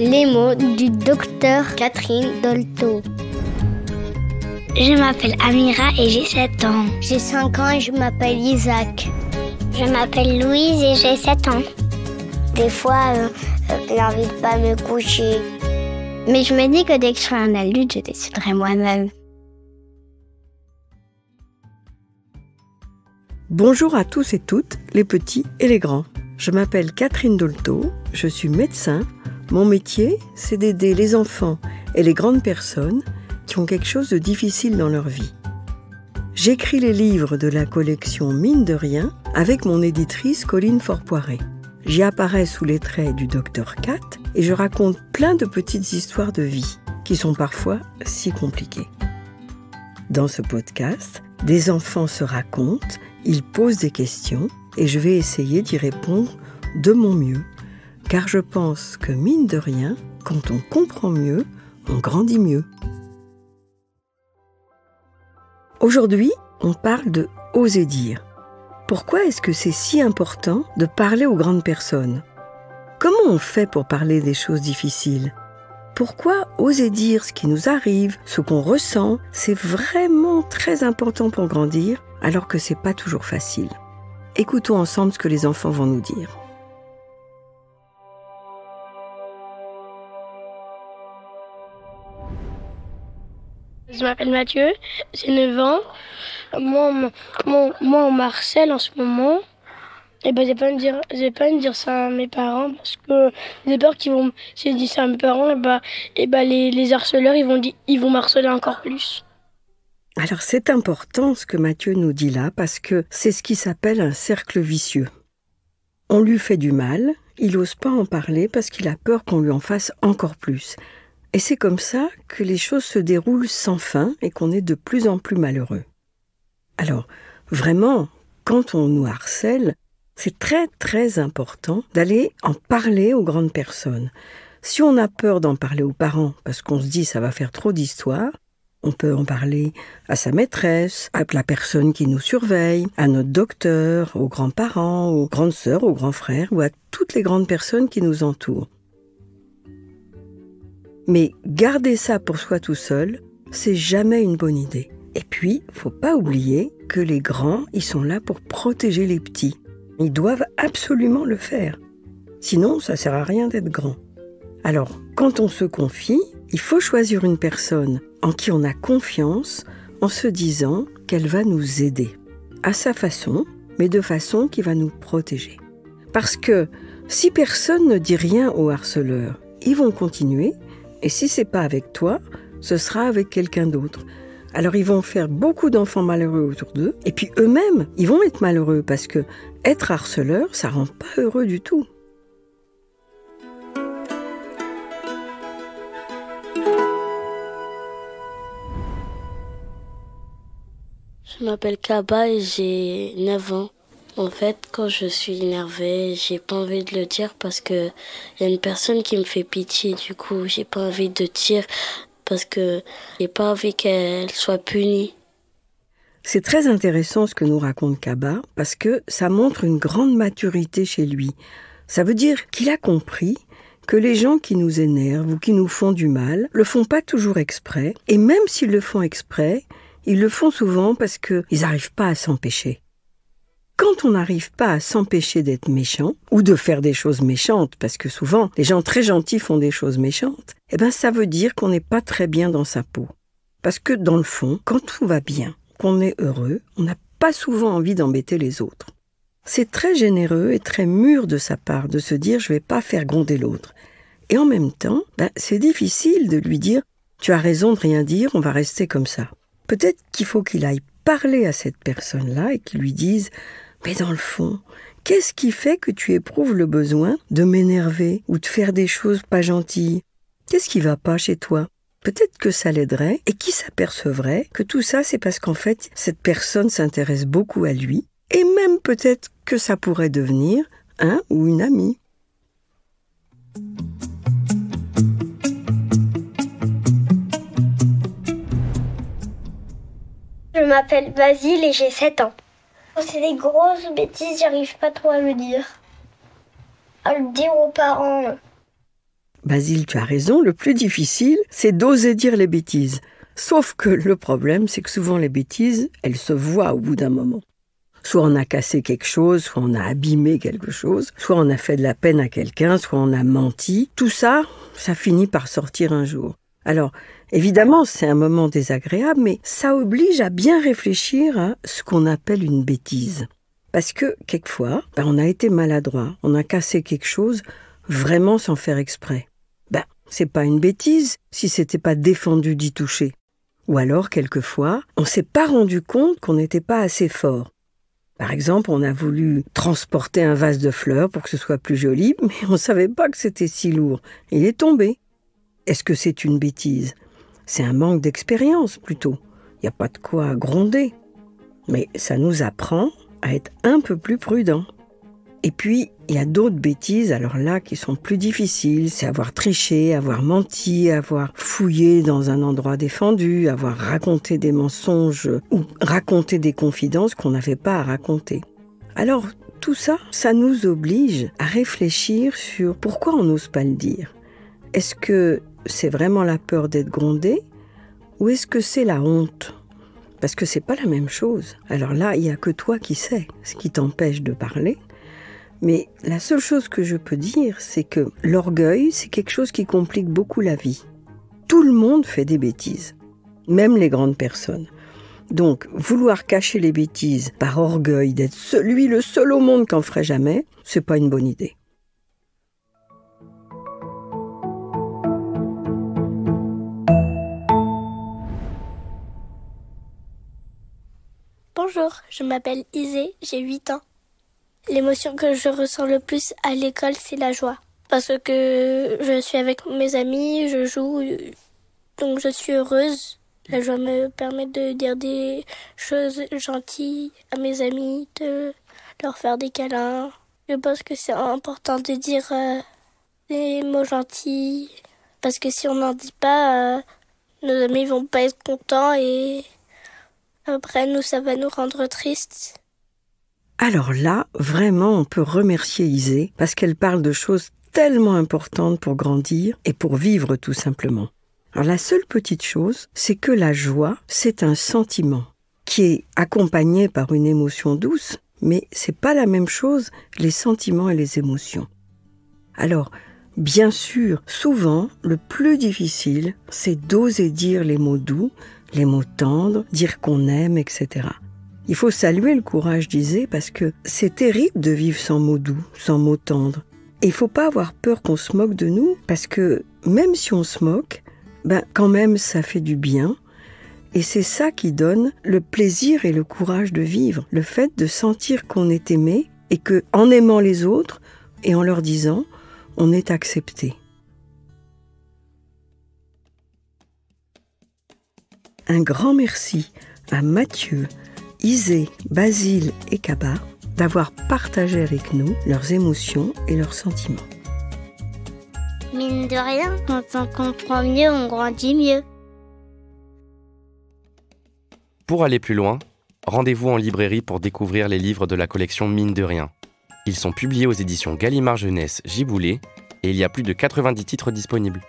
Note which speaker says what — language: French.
Speaker 1: Les mots du docteur Catherine Dolto.
Speaker 2: Je m'appelle Amira et j'ai 7 ans.
Speaker 1: J'ai 5 ans et je m'appelle Isaac.
Speaker 2: Je m'appelle Louise et j'ai 7 ans.
Speaker 1: Des fois, j'ai envie de pas me coucher.
Speaker 2: Mais je me dis que dès que je serai un adulte, je déciderai moi-même.
Speaker 3: Bonjour à tous et toutes, les petits et les grands. Je m'appelle Catherine Dolto, je suis médecin. Mon métier, c'est d'aider les enfants et les grandes personnes qui ont quelque chose de difficile dans leur vie. J'écris les livres de la collection Mine de rien avec mon éditrice Colline Forpoiré. J'y apparais sous les traits du docteur Cat et je raconte plein de petites histoires de vie qui sont parfois si compliquées. Dans ce podcast, des enfants se racontent, ils posent des questions et je vais essayer d'y répondre de mon mieux. Car je pense que mine de rien, quand on comprend mieux, on grandit mieux. Aujourd'hui, on parle de « oser dire ». Pourquoi est-ce que c'est si important de parler aux grandes personnes ? Comment on fait pour parler des choses difficiles ? Pourquoi oser dire ce qui nous arrive, ce qu'on ressent, c'est vraiment très important pour grandir, alors que c'est pas toujours facile. Écoutons ensemble ce que les enfants vont nous dire.
Speaker 4: Je m'appelle Mathieu, j'ai 9 ans. Moi, on m'harcèle en ce moment. Et ben, j'ai pas envie de dire ça à mes parents parce que j'ai peur qu'ils vont, si je dis ça à mes parents, les harceleurs, ils vont m'harceler encore plus.
Speaker 3: Alors c'est important ce que Mathieu nous dit là parce que c'est ce qui s'appelle un cercle vicieux. On lui fait du mal, il n'ose pas en parler parce qu'il a peur qu'on lui en fasse encore plus. Et c'est comme ça que les choses se déroulent sans fin et qu'on est de plus en plus malheureux. Alors, vraiment, quand on nous harcèle, c'est très très important d'aller en parler aux grandes personnes. Si on a peur d'en parler aux parents, parce qu'on se dit ça va faire trop d'histoires, on peut en parler à sa maîtresse, à la personne qui nous surveille, à notre docteur, aux grands-parents, aux grandes sœurs, aux grands frères ou à toutes les grandes personnes qui nous entourent. Mais garder ça pour soi tout seul, c'est jamais une bonne idée. Et puis, faut pas oublier que les grands, ils sont là pour protéger les petits. Ils doivent absolument le faire. Sinon, ça sert à rien d'être grand. Alors, quand on se confie, il faut choisir une personne en qui on a confiance en se disant qu'elle va nous aider. À sa façon, mais de façon qui va nous protéger. Parce que si personne ne dit rien aux harceleurs, ils vont continuer. Et si c'est pas avec toi, ce sera avec quelqu'un d'autre. Alors ils vont faire beaucoup d'enfants malheureux autour d'eux, et puis eux-mêmes, ils vont être malheureux parce que être harceleur, ça rend pas heureux du tout.
Speaker 5: Je m'appelle Kaba et j'ai 9 ans. En fait, quand je suis énervée, j'ai pas envie de le dire parce que y a une personne qui me fait pitié. Du coup, j'ai pas envie de dire parce que j'ai pas envie qu'elle soit punie.
Speaker 3: C'est très intéressant ce que nous raconte Kaba parce que ça montre une grande maturité chez lui. Ça veut dire qu'il a compris que les gens qui nous énervent ou qui nous font du mal le font pas toujours exprès. Et même s'ils le font exprès, ils le font souvent parce qu'ils n'arrivent pas à s'empêcher. Quand on n'arrive pas à s'empêcher d'être méchant, ou de faire des choses méchantes, parce que souvent, les gens très gentils font des choses méchantes, eh ben ça veut dire qu'on n'est pas très bien dans sa peau. Parce que dans le fond, quand tout va bien, qu'on est heureux, on n'a pas souvent envie d'embêter les autres. C'est très généreux et très mûr de sa part de se dire « je vais pas faire gronder l'autre ». Et en même temps, c'est difficile de lui dire « tu as raison de rien dire, on va rester comme ça ». Peut-être qu'il faut qu'il aille parler à cette personne-là et qu'il lui dise « mais dans le fond, qu'est-ce qui fait que tu éprouves le besoin de m'énerver ou de faire des choses pas gentilles ? Qu'est-ce qui va pas chez toi ? » Peut-être que ça l'aiderait et qu'il s'apercevrait que tout ça, c'est parce qu'en fait, cette personne s'intéresse beaucoup à lui et même peut-être que ça pourrait devenir un ou une amie.
Speaker 1: Je m'appelle Basile et j'ai 7 ans. Quand c'est des grosses bêtises, j'arrive pas trop à le dire. À le dire aux parents.
Speaker 3: Basile, tu as raison, le plus difficile, c'est d'oser dire les bêtises. Sauf que le problème, c'est que souvent les bêtises, elles se voient au bout d'un moment. Soit on a cassé quelque chose, soit on a abîmé quelque chose, soit on a fait de la peine à quelqu'un, soit on a menti. Tout ça, ça finit par sortir un jour. Alors, évidemment, c'est un moment désagréable, mais ça oblige à bien réfléchir à ce qu'on appelle une bêtise. Parce que, quelquefois, on a été maladroit, on a cassé quelque chose vraiment sans faire exprès. C'est pas une bêtise si c'était pas défendu d'y toucher. Ou alors, quelquefois, on s'est pas rendu compte qu'on n'était pas assez fort. Par exemple, on a voulu transporter un vase de fleurs pour que ce soit plus joli, mais on savait pas que c'était si lourd. Il est tombé. Est-ce que c'est une bêtise ? C'est un manque d'expérience, plutôt. Il n'y a pas de quoi gronder. Mais ça nous apprend à être un peu plus prudents. Et puis, il y a d'autres bêtises, alors là, qui sont plus difficiles. C'est avoir triché, avoir menti, avoir fouillé dans un endroit défendu, avoir raconté des mensonges ou raconté des confidences qu'on n'avait pas à raconter. Alors, tout ça, ça nous oblige à réfléchir sur pourquoi on n'ose pas le dire. Est-ce que c'est vraiment la peur d'être grondé ou est-ce que c'est la honte ? Parce que c'est pas la même chose. Alors là, il n'y a que toi qui sais ce qui t'empêche de parler. Mais la seule chose que je peux dire, c'est que l'orgueil, c'est quelque chose qui complique beaucoup la vie. Tout le monde fait des bêtises, même les grandes personnes. Donc, vouloir cacher les bêtises par orgueil, d'être le seul au monde qui en ferait jamais, c'est pas une bonne idée.
Speaker 6: Bonjour, je m'appelle Isée, j'ai 8 ans. L'émotion que je ressens le plus à l'école, c'est la joie. Parce que je suis avec mes amis, je joue, donc je suis heureuse. La joie me permet de dire des choses gentilles à mes amis, de leur faire des câlins. Je pense que c'est important de dire des mots gentils. Parce que si on n'en dit pas, nos amis vont pas être contents et après nous, ça va nous rendre tristes.
Speaker 3: Alors là, vraiment, on peut remercier Isée parce qu'elle parle de choses tellement importantes pour grandir et pour vivre tout simplement. Alors la seule petite chose, c'est que la joie, c'est un sentiment qui est accompagné par une émotion douce, mais c'est pas la même chose les sentiments et les émotions. Alors, bien sûr, souvent, le plus difficile, c'est d'oser dire les mots doux, les mots tendres, dire qu'on aime, etc. Il faut saluer le courage d'Isée parce que c'est terrible de vivre sans mots doux, sans mots tendres. Et il ne faut pas avoir peur qu'on se moque de nous parce que même si on se moque, quand même ça fait du bien. Et c'est ça qui donne le plaisir et le courage de vivre. Le fait de sentir qu'on est aimé et qu'en aimant les autres et en leur disant, on est accepté. Un grand merci à Mathieu, Isée, Basile et Kaba d'avoir partagé avec nous leurs émotions et leurs sentiments.
Speaker 2: Mine de rien, quand on comprend mieux, on grandit mieux.
Speaker 7: Pour aller plus loin, rendez-vous en librairie pour découvrir les livres de la collection Mine de rien. Ils sont publiés aux éditions Gallimard Jeunesse Giboulet et il y a plus de 90 titres disponibles.